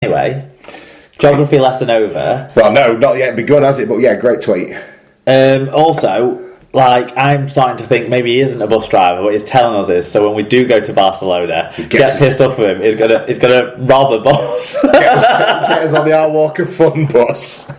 Anyway, geography lesson over. Well, no, not yet begun, has it? But yeah, great tweet. Also, like, I'm starting to think maybe he isn't a bus driver, but he's telling us this. So when we do go to Barcelona, get pissed off with him. He's gonna rob a bus. Get us on the Our Walk of Fun bus.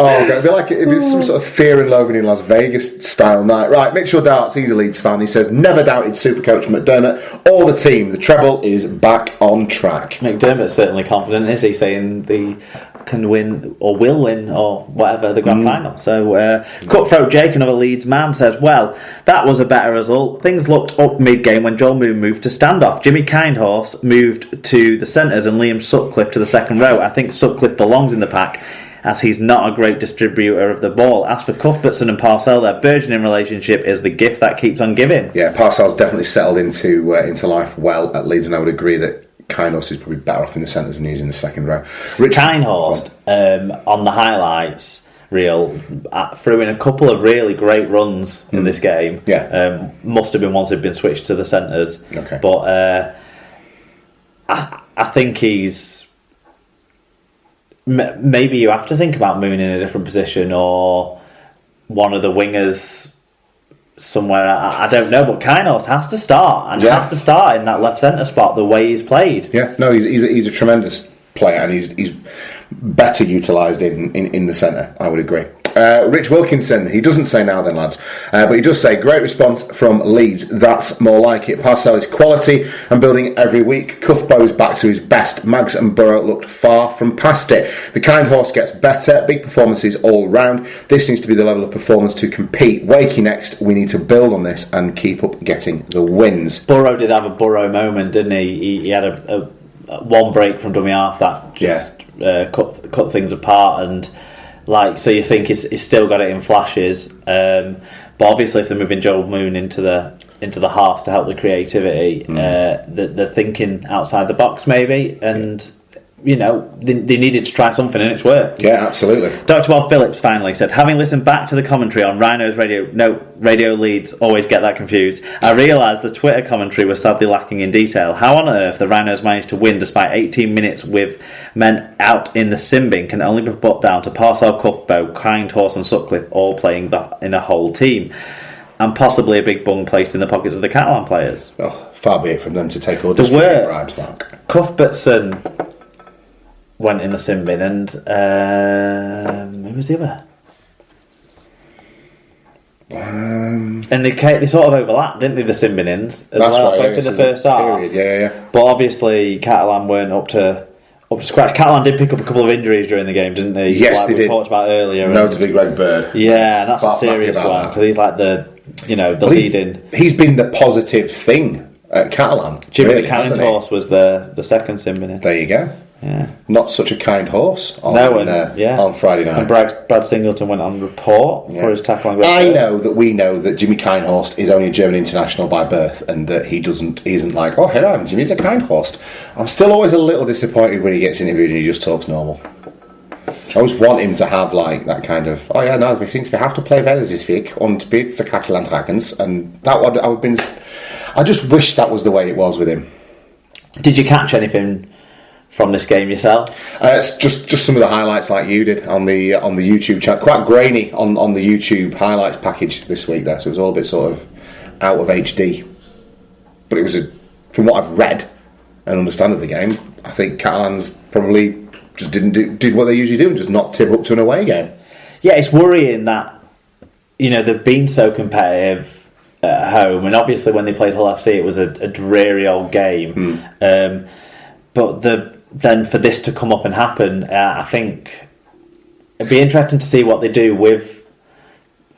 Oh, God. I feel like it was some sort of fear and loathing in Las Vegas style night. Right, Mitchell Darts, he's a Leeds fan. He says, never doubted Supercoach McDermott or the team. The treble is back on track. McDermott's certainly confident, is he? Saying they can win or will win or whatever the grand final. So Cutthroat Jake, another Leeds man, says, well, that was a better result. Things looked up mid-game when Joel Moon moved to standoff. Jimmy Kindhorse moved to the centres and Liam Sutcliffe to the second row. I think Sutcliffe belongs in the pack, as he's not a great distributor of the ball. As for Cuthbertson and Parcell, their burgeoning relationship is the gift that keeps on giving. Yeah, Parcell's definitely settled into life well at Leeds, and I would agree that Kindhorse is probably better off in the centres than he is in the second row. Kindhorse, on the highlights reel, threw in a couple of really great runs in this game. Yeah. Must have been once he'd been switched to the centres. Okay. But I think he's... Maybe you have to think about Moon in a different position or one of the wingers somewhere. I don't know, but Kindhorse has to start and has to start in that left centre spot the way he's played. Yeah, no, he's a tremendous player and he's better utilised in the centre, I would agree. Rich Wilkinson, he doesn't say now then, lads, but he does say, great response from Leeds, that's more like it. Parcell is quality and building every week. Cuthbo's back to his best. Mags and Burrow looked far from past it. The Kindhorse gets better, big performances all round. This needs to be the level of performance to compete. Wakey next, we need to build on this and keep up getting the wins. Burrow did have a Burrow moment, didn't he? He had a one break from dummy half that just cut things apart, and so you think he's still got it in flashes, but obviously if they're moving Joel Moon into the halves to help the creativity, they're thinking outside the box maybe, and they needed to try something and it's worked. Yeah, absolutely. Dr. Bob Phillips finally said, having listened back to the commentary on Rhino's Radio Leeds, always get that confused, I realised the Twitter commentary was sadly lacking in detail. How on earth the Rhinos managed to win despite 18 minutes with men out in the sin bin can only be put down to Parcell, Cuthbo, Kindhorse and Sutcliffe all playing in a whole team, and possibly a big bung placed in the pockets of the Catalan players. Oh, far be it from them to take orders from bribes, Mark. Cuthbertson went in the sin bin, and who was the other? And they sort of overlapped, didn't they, the sin bin ins as well, both in the first half. Yeah. But obviously Catalan weren't up to scratch. Catalan did pick up a couple of injuries during the game, didn't they? Yes, they did. We talked about earlier. Notably Greg Bird. Yeah, and that's a serious one because he's like the leading. He's been the positive thing at Catalan. Jimmy the Kindhorse was the second sin bin in. There you go. Yeah. Not such a kind horse on Friday night. And Brad Singleton went on report for his tackle on I know that we know that Jimmy Kindhorst is only a German international by birth and that he isn't like, oh, hello, Jimmy's a Kindhorst. I'm still always a little disappointed when he gets interviewed and he just talks normal. I always want him to have like that kind of, oh yeah, no, we think we have to play well this week and beat the Catalan Dragons, and that would I just wish that was the way it was with him. Did you catch anything from this game yourself? It's just some of the highlights like you did on the YouTube channel. Quite grainy on the YouTube highlights package this week there, so it was all a bit sort of out of HD. But it was from what I've read and understand of the game, I think Catalans probably just did what they usually do and just not tip up to an away game. Yeah, it's worrying that they've been so competitive at home, and obviously when they played Hull FC it was a dreary old game. But then for this to come up and happen, I think it'd be interesting to see what they do with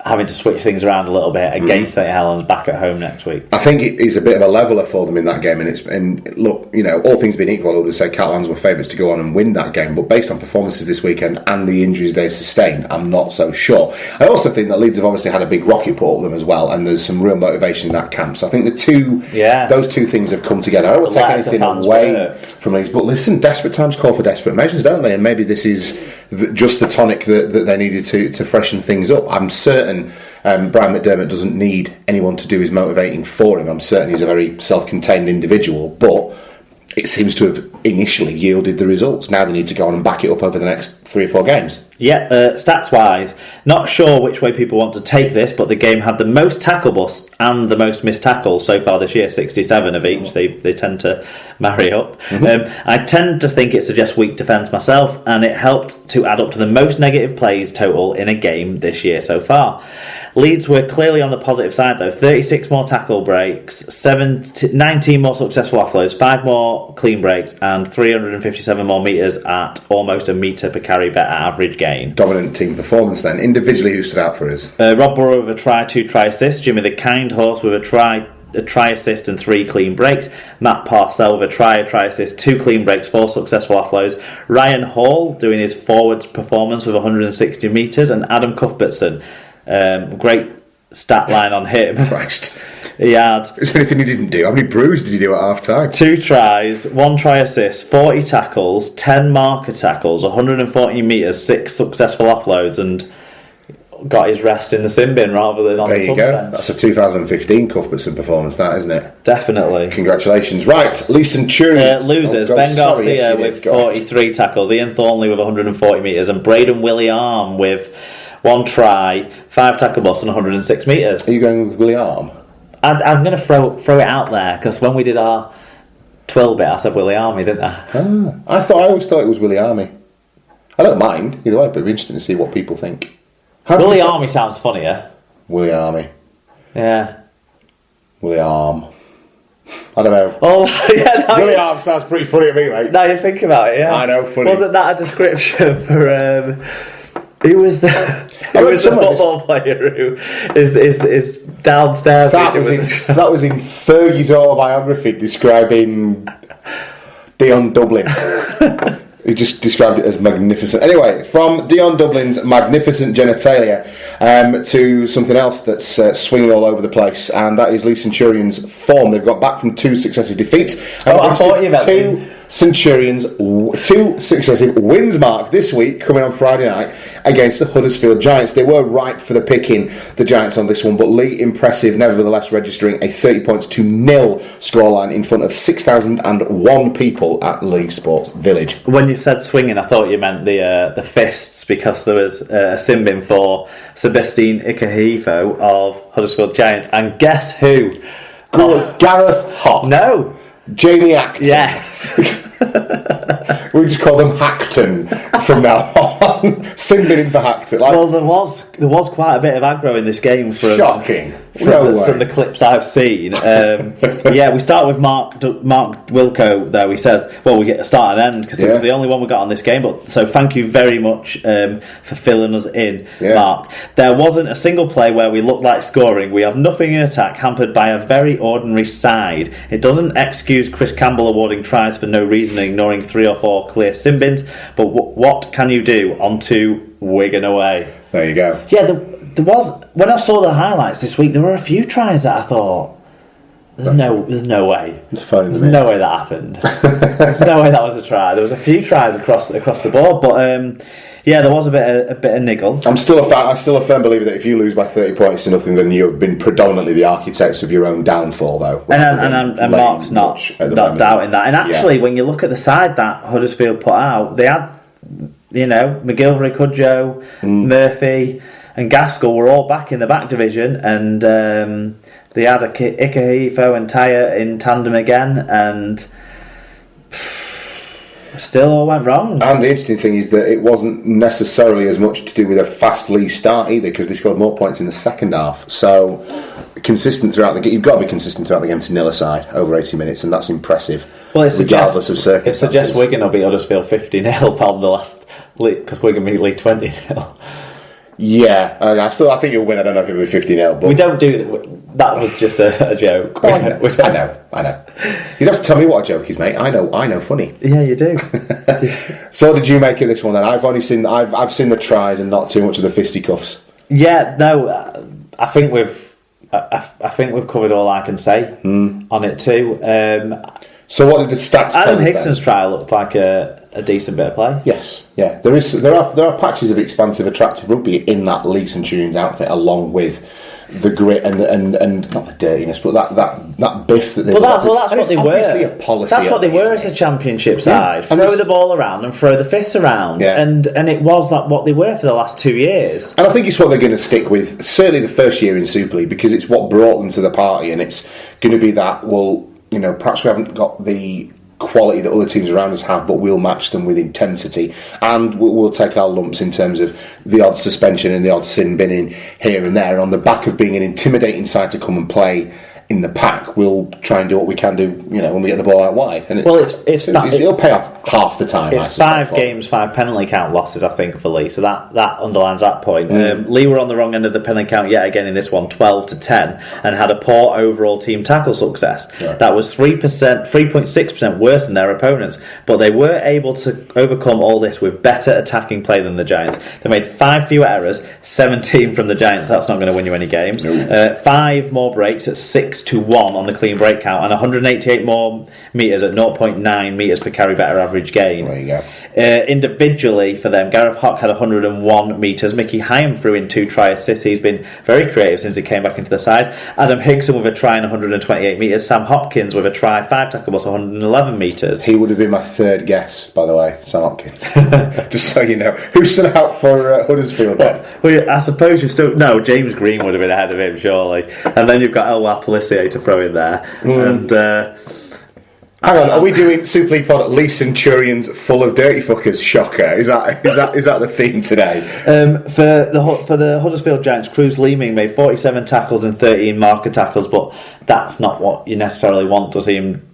having to switch things around a little bit against St Helens back at home next week. I think it is a bit of a leveller for them in that game, and look, all things being equal, I would say Catalans were favourites to go on and win that game, but based on performances this weekend and the injuries they've sustained, I'm not so sure. I also think that Leeds have obviously had a big rocket put at them as well, and there's some real motivation in that camp, so I think those two things have come together. I don't want to take anything away from Leeds, but listen, desperate times call for desperate measures, don't they? And maybe this is just the tonic that they needed to freshen things up. I'm certain Brian McDermott doesn't need anyone to do his motivating for him. I'm certain he's a very self-contained individual, but it seems to have initially yielded the results. Now they need to go on and back it up over the next 3 or 4 games. Yeah, stats-wise, not sure which way people want to take this, but the game had the most tackle busts and the most missed tackles so far this year, 67 of each. They tend to marry up. I tend to think it suggests weak defence myself, and it helped to add up to the most negative plays total in a game this year so far. Leeds were clearly on the positive side though. 36 more tackle breaks, 19 more successful offloads, 5 more clean breaks, and 357 more metres at almost a metre per carry better average gain. Dominant team performance then. Individually, who stood out for us? Rob Burrow with a try, 2 try assists. Jimmy the Kind Horse with a try assist and 3 clean breaks. Matt Parcell with a try assist, 2 clean breaks, 4 successful offloads. Ryan Hall doing his forwards performance with 160 metres, and Adam Cuthbertson. Great stat line on him. Christ. He had... Is there anything he didn't do? How many brews did he do at half time? 2 tries, 1 try assist, 40 tackles, 10 marker tackles, 140 metres, 6 successful offloads, and got his rest in the sin bin rather than on the bench. There you go. That's a 2015 Cuthbertson performance, that, isn't it? Definitely. Congratulations. Right, Lee Centurions. Losers. Ben Garcia with 43 tackles, Ian Thornley with 140 metres, and Braden William with 1 try, 5 tackle busts, and 106 metres. Are you going with William? I'm going to throw it out there, because when we did our 12 bit, I said Williami, didn't I? I always thought it was Williami. I don't mind either way, but it'd be interesting to see what people think. Williami sounds funnier. Williami. Yeah. William. I don't know. Oh, yeah. No, William sounds pretty funny to me, mate. Now you think about it, yeah. I know, funny. Wasn't that a description for who was the football player who is downstairs? That was in Fergie's autobiography describing Dion Dublin. He just described it as magnificent. Anyway, from Dion Dublin's magnificent genitalia to something else that's swinging all over the place, and that is Lee Centurions' form. They've got back from 2 successive defeats. I thought you meant 2 Centurions, 2 successive wins mark this week, coming on Friday night against the Huddersfield Giants. They were ripe for the picking, the Giants, on this one, but Lee, impressive, nevertheless registering a 30 points to 0 scoreline in front of 6,001 people at Lee Sports Village. When you said swinging, I thought you meant the fists, because there was a sin bin for Sebastian Ikehefo of Huddersfield Giants, and guess who? Gareth Hopp. No. Jamie Acton. Yes. We just call them Hackton from now on. Sin binning for Hackton. Well, there was quite a bit of aggro in this game from shocking. From the clips I've seen. Yeah, we start with Mark Wilco there. He says, well, we get a start and end, because it was the only one we got on this game, but so thank you very much for filling us in, Mark. There wasn't a single play where we looked like scoring. We have nothing in attack, hampered by a very ordinary side. It doesn't excuse Chris Campbell awarding tries for no reason, ignoring 3 or 4 clear sin bins, but what can you do on 2 Wigan away? There you go. Yeah, there was, when I saw the highlights this week, there were a few tries that I thought, there's no way. There's no way that happened. There's no way that was a try. There was a few tries across the board, but yeah, there was a bit of niggle. I'm still a firm believer that if you lose by 30 points to nothing, then you've been predominantly the architects of your own downfall, though. And Mark's not doubting that. And actually, when you look at the side that Huddersfield put out, they had, McGilvery, Cudjoe, Murphy and Gaskell were all back in the back division, and they had Ikehefo and Taia in tandem again, and still all went wrong. And the interesting thing is that it wasn't necessarily as much to do with a fast Lee start either, because they scored more points in the second half. So consistent throughout the game. You've got to be consistent throughout the game to nil aside over 80 minutes, and that's impressive. Well, regardless of circumstances. It suggests Wigan will beat Huddersfield 50-0 on the last league, because Wigan beat League 20-0. Yeah, I think you'll win. I don't know if it'll be 50-0, but we don't do that. That was just a joke. I know. You don't have to tell me what a joke is, mate. I know funny. Yeah, you do. So, what did you make of this one then? I've seen the tries and not too much of the fisticuffs. Yeah, no, I think we've covered all I can say on it too. So, what did the stats tell us? Adam Hickson's try looked like a decent bit of play. Yes, yeah. There are patches of expansive, attractive rugby in that Lee Centurions outfit, along with the grit and not the dirtiness, but that biff that they. Well, that's what they were. A policy. That's what they were as a championship side. Yeah. Throw the ball around and throw the fists around, and it was like what they were for the last 2 years. And I think it's what they're going to stick with. Certainly the first year in Super League, because it's what brought them to the party, and it's going to be that. Well, perhaps we haven't got the quality that other teams around us have, but we'll match them with intensity, and we'll take our lumps in terms of the odd suspension and the odd sin binning here and there. And on the back of being an intimidating side to come and play in the pack, we'll try and do what we can do, when we get the ball out wide. And it'll pay off half the time. It's 5 games, 5 penalty count losses, I think, for Lee. So that underlines that point. Lee were on the wrong end of the penalty count yet again in this one, 12-10, and had a poor overall team tackle success. Right. That was 3.6% worse than their opponents. But they were able to overcome all this with better attacking play than the Giants. They made 5 fewer errors, 17 from the Giants. That's not going to win you any games. No. 5 more breaks at 6-1 on the clean break count, and 188 more metres at 0.9 metres per carry better average gain. There you go. Individually for them, Gareth Hock had 101 metres. Mickey Hyam threw in 2 try assists. He's been very creative since he came back into the side. Adam Higson with a try and 128 metres. Sam Hopkins with a try, 5 tackle loss, 111 metres. He would have been my third guess, by the way, Sam Hopkins. Just so you know. Who stood out for Huddersfield then? Well, I suppose you still... No, James Green would have been ahead of him, surely. And then you've got Elwar Pelissier to throw in there. And... hang on, are we doing Super League pod Lee Centurions full of dirty fuckers? Shocker! Is that the theme today? For the Huddersfield Giants, Cruz Leeming made 47 tackles and 13 marker tackles, but that's not what you necessarily want to see him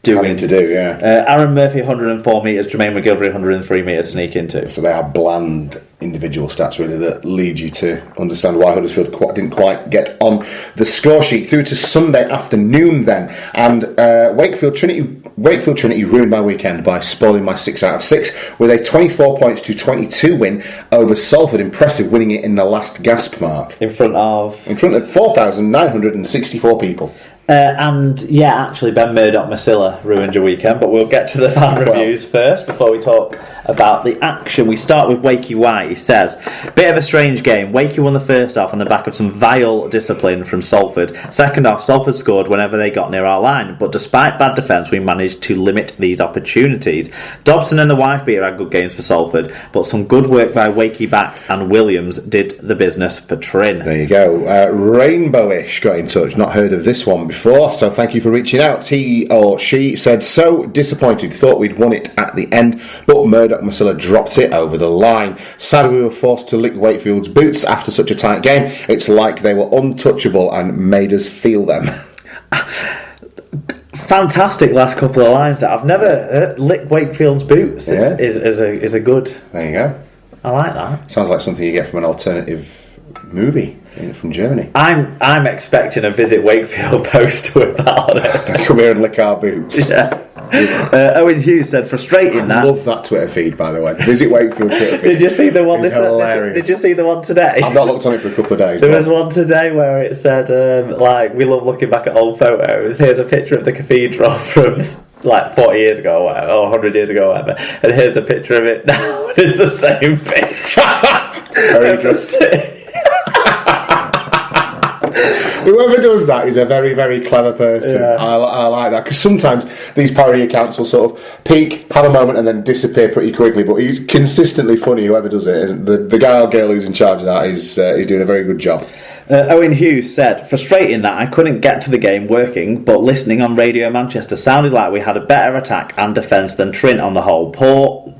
doing. To do, yeah. Aaron Murphy 104 metres, Jermaine McGilvery 103 metres sneak into. So they are bland individual stats really that lead you to understand why Huddersfield didn't quite get on the score sheet. Through to Sunday afternoon then, and Wakefield Trinity ruined my weekend by spoiling my 6 out of 6 with a 24 points to 22 win over Salford. Impressive, winning it in the last gasp mark in front of 4,964 people. Actually, Ben Murdoch-Masilla ruined your weekend, but we'll get to the fan reviews first before we talk about the action. We start with Wakey White. He says, bit of a strange game. Wakey won the first half on the back of some vile discipline from Salford. Second half, Salford scored whenever they got near our line, but despite bad defence, we managed to limit these opportunities. Dobson and the wife beater had good games for Salford, but some good work by Wakey Bat and Williams did the business for Trin. There you go. Rainbowish got in touch. Not heard of this one before, so thank you for reaching out. He or she said, so disappointed, thought we'd won it at the end, but Murdoch-Masilla dropped it over the line. Sad we were forced to lick Wakefield's boots after such a tight game. It's like they were untouchable and made us feel them. Fantastic last couple of lines that I've never licked Wakefield's boots. Is a good. There you go. I like that. Sounds like something you get from an alternative movie from Germany. I'm expecting a Visit Wakefield poster with that on it. Come here and lick our boots. Yeah. Owen Hughes said, frustrating that. I love that Twitter feed, by the way. Visit Wakefield Twitter feed. Did you see the one? Hilarious. Did you see the one today? I've not looked on it for a couple of days. There was one today where it said, we love looking back at old photos. Here's a picture of the cathedral from 40 years ago or whatever, or 100 years ago or whatever, and here's a picture of it now. It's the same picture. Very good. Whoever does that is a very, very clever person. Yeah. I like that, because sometimes these parody accounts will sort of peak, have a moment, and then disappear pretty quickly. But he's consistently funny. Whoever does it, the guy or girl who's in charge of that is doing a very good job. Owen Hughes said, frustrating that I couldn't get to the game working, but listening on Radio Manchester sounded like we had a better attack and defence than Trent on the whole. Poor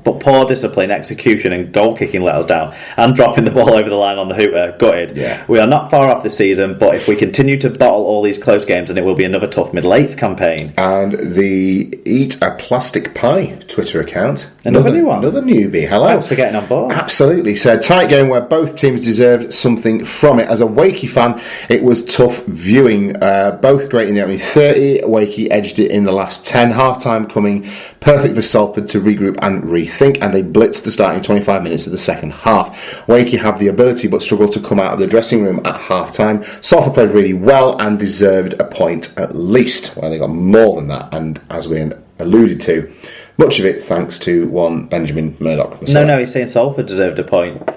discipline, execution and goal kicking let us down, and dropping the ball over the line on the hooter. Gutted. Yeah. We are not far off this season, but if we continue to bottle all these close games, then it will be another tough middle eights campaign. And the Eat a Plastic Pie Twitter account. Another new one. Another newbie. Hello. Thanks for getting on board. Absolutely. So, tight game where both teams deserved something from it. As a Wakey fan, it was tough viewing. Both great in the opening 30. Wakey edged it in the last 10. Half-time coming perfect for Salford to regroup and rethink, and they blitzed the starting 25 minutes of the second half. Wakey have the ability but struggled to come out of the dressing room at half-time. Salford played really well and deserved a point at least. Well, they got more than that, and as we alluded to, much of it thanks to one Benjamin Murdoch. No, he's saying Salford deserved a point.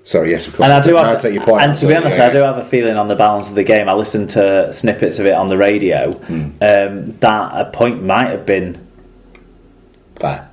So yes, of course. And I do have, take your point. and to be honest, I do have a feeling on the balance of the game. I listened to snippets of it on the radio. That a point might have been fair.